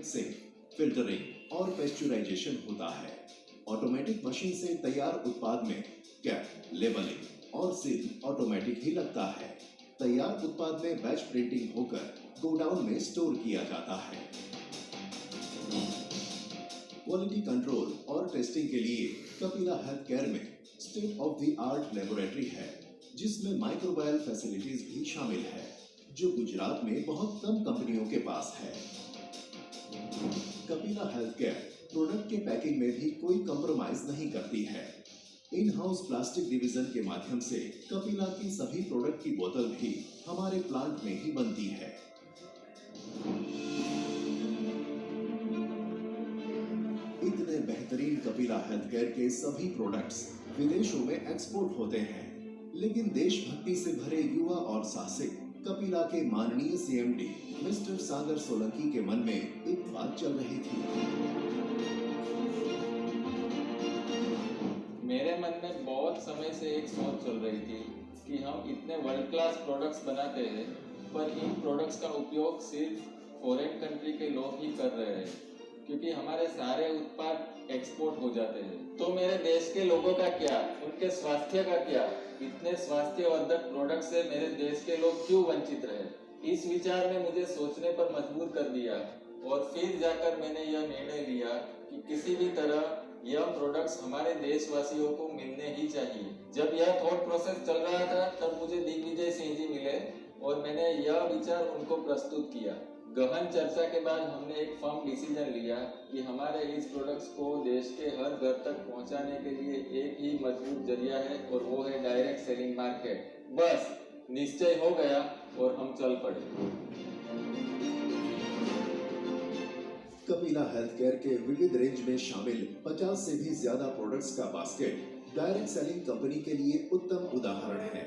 Mixing, filtering और पेस्चुराइजेशन होता है। ऑटोमेटिक मशीन से तैयार उत्पाद में कैप, लेबलिंग और सील ऑटोमेटिक ही लगता है। तैयार उत्पाद में बैच प्रिंटिंग होकर गोडाउन में स्टोर किया जाता है। क्वालिटी कंट्रोल और टेस्टिंग के लिए कपिला हेल्थ केयर में state of the art laboratory है, जिसमें माइक्रोबायल फैसिलिटीज भी शामिल है, जो गुजरात में बहुत कम कंपनियों के पास है। कपिला हेल्थ केयर प्रोडक्ट के पैकिंग में भी कोई कंप्रोमाइज नहीं करती है। इन हाउस प्लास्टिक डिवीजन के माध्यम से कपिला की सभी प्रोडक्ट की बोतल भी हमारे प्लांट में ही बनती है। इतने बेहतरीन कपिला हेल्थ केयर के सभी प्रोडक्ट्स विदेशों में एक्सपोर्ट होते हैं, लेकिन देशभक्ति से भरे युवा और साहसिक कपिला के माननीय सीएमडी मिस्टर सागर सोलंकी के मन में एक बात चल रही थी। मेरे मन में बहुत समय से एक सोच चल रही थी कि हम इतने वर्ल्ड क्लास प्रोडक्ट्स बनाते हैं, पर इन प्रोडक्ट्स का उपयोग सिर्फ फॉरेन कंट्री के लोग ही कर रहे हैं, क्योंकि हमारे सारे उत्पाद एक्सपोर्ट हो जाते हैं। तो मेरे देश के लोगों का क्या, उनके स्वास्थ्य का क्या? इतने स्वास्थ्यवर्धक प्रोडक्ट से मेरे देश के लोग क्यों वंचित रहे? इस विचार ने मुझे सोचने पर मजबूर कर दिया और फिर जाकर मैंने यह निर्णय लिया कि किसी भी तरह यह प्रोडक्ट्स हमारे देशवासियों को मिलने ही चाहिए। जब यह थॉट प्रोसेस चल रहा था, तब मुझे दिग्विजय सिंह जी मिले और मैंने यह विचार उनको प्रस्तुत किया। गहन चर्चा के बाद हमने एक फर्म डिसीजन लिया कि हमारे इस प्रोडक्ट्स को देश के हर घर तक पहुंचाने के लिए एक ही मजबूत जरिया है, और वो है डायरेक्ट सेलिंग मार्केट। बस निश्चय हो गया और हम चल पड़े। कपिला हेल्थ केयर के विविध रेंज में शामिल 50 से भी ज्यादा प्रोडक्ट्स का बास्केट डायरेक्ट सेलिंग कंपनी के लिए उत्तम उदाहरण है।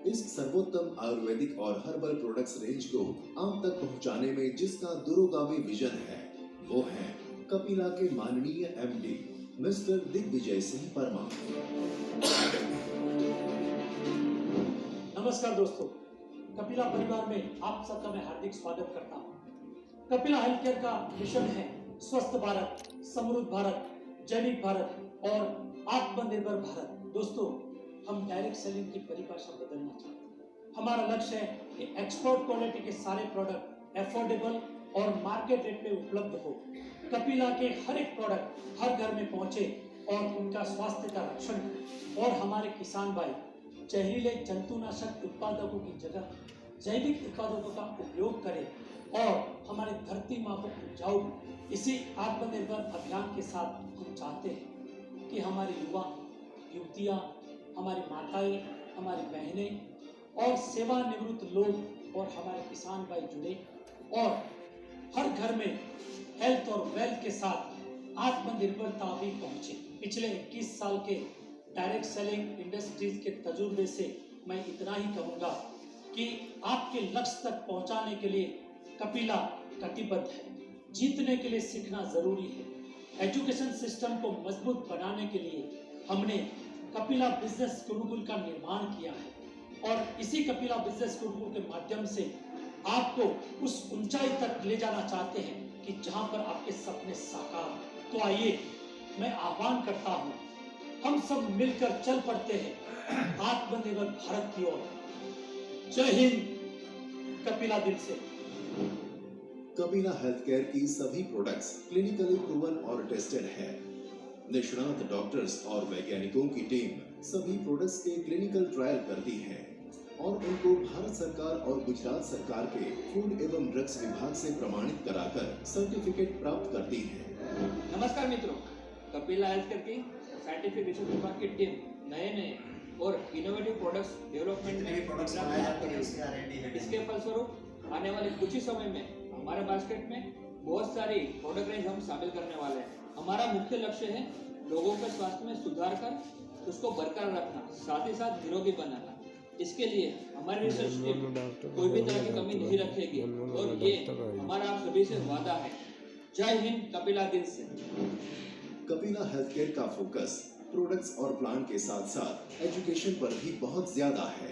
इस सर्वोत्तम आयुर्वेदिक और हर्बल प्रोडक्ट्स रेंज को आम तक पहुंचाने में जिसका दूरगामी विजन है, वो है कपिला के माननीय एमडी मिस्टर दिग्विजय सिंह परमार। नमस्कार दोस्तों, कपिला परिवार में आप सबका मैं हार्दिक स्वागत करता हूँ। कपिला हेल्थ केयर का मिशन है स्वस्थ भारत, समृद्ध भारत, जैविक भारत और आत्मनिर्भर भारत। दोस्तों, हम डायरेक्ट सेलिंग की परिभाषा बदलना चाहते हैं। हमारा लक्ष्य है कि एक्सपोर्ट क्वालिटी के सारे प्रोडक्ट अफोर्डेबल और मार्केट रेट पे उपलब्ध हो। कपिला के हर एक प्रोडक्ट हर घर में पहुंचे और उनका स्वास्थ्य का रक्षण करे, और हमारे किसान भाई जहरीले जंतुनाशक उत्पादकों की जगह जैविक उत्पादकों का उपयोग करें और हमारी धरती माँ को उपजाऊ। इसी आत्मनिर्भर अभियान के साथ हम चाहते हैं कि हमारे युवा, युवतियाँ, हमारी माताएं, हमारी बहनें और सेवानिवृत्त लोग और हमारे किसान भाई जुड़े और हर घर में हेल्थ और वेल्थ के साथ आत्मनिर्भरता भी पहुंचे। पिछले 21 साल के डायरेक्ट सेलिंग इंडस्ट्रीज के तजुर्बे से मैं इतना ही कहूँगा कि आपके लक्ष्य तक पहुंचाने के लिए कपिला कटिबद्ध है। जीतने के लिए सीखना जरूरी है। एजुकेशन सिस्टम को मजबूत बनाने के लिए हमने कपिला बिजनेस गुरुकुल का निर्माण किया है, और इसी कपिला बिजनेस गुरुकुल के माध्यम से आपको उस ऊंचाई तक ले जाना चाहते हैं कि जहां पर आपके सपने साकार। तो आइए, मैं आह्वान करता हूं, हम सब मिलकर चल पड़ते हैं आत्मनिर्भर भारत की ओर। जय हिंद। कपिला दिल से। कपिला हेल्थ केयर की सभी प्रोडक्ट्स क्लिनिकली प्रूवन और टेस्टेड है। निष्णात डॉक्टर्स और वैज्ञानिकों की टीम सभी प्रोडक्ट्स के क्लिनिकल ट्रायल करती है और उनको भारत सरकार और गुजरात सरकार के फूड एवं ड्रग्स विभाग से प्रमाणित कराकर सर्टिफिकेट प्राप्त करती है। नमस्कार मित्रों, कपिला हेल्थ केयर की साइंटिफिक रिसर्च विभाग की टीम नए और इनोवेटिव प्रोडक्ट्स डेवलपमेंट में प्रयास कर रही है। इसके फलस्वरूप आने वाले कुछ ही समय में हमारे बास्केट में बहुत सारी प्रोडक्ट रेंज हम शामिल करने वाले हैं। हमारा मुख्य लक्ष्य है लोगों के स्वास्थ्य में सुधार कर उसको बरकरार रखना, साथ ही साथ निरोगी बनाना। इसके लिए हमारी रिसर्च टीम कोई भी तरह की कमी नहीं रखेगी, और ये हमारा आप सभी से वादा है। जय हिंद। कपिला दिल से। कपिला हेल्थ केयर का फोकस प्रोडक्ट्स और प्लांट के साथ साथ एजुकेशन पर भी बहुत ज्यादा है।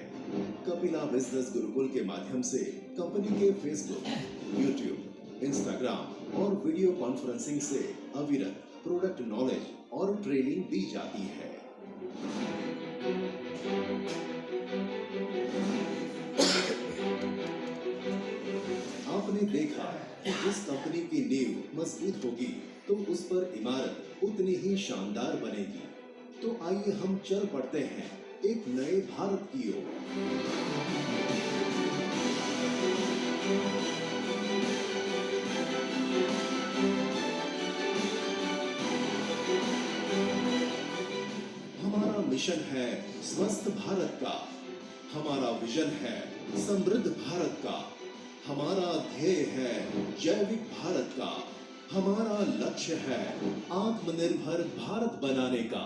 कपिला बिजनेस गुरुकुल के माध्यम से कंपनी के फेसबुक, यूट्यूब, इंस्टाग्राम और वीडियो कॉन्फ्रेंसिंग से अविरत प्रोडक्ट नॉलेज और ट्रेनिंग दी जाती है। आपने देखा कि जिस कंपनी की नींव मजबूत होगी तो उस पर इमारत उतनी ही शानदार बनेगी। तो आइए हम चल पड़ते हैं एक नए भारत की ओर। हमारा मिशन है स्वस्थ भारत का, हमारा विजन है समृद्ध भारत का, हमारा ध्येय है जैविक भारत का, हमारा लक्ष्य है आत्मनिर्भर भारत बनाने का।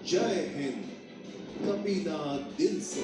जय हिंद, कपिला दिल से।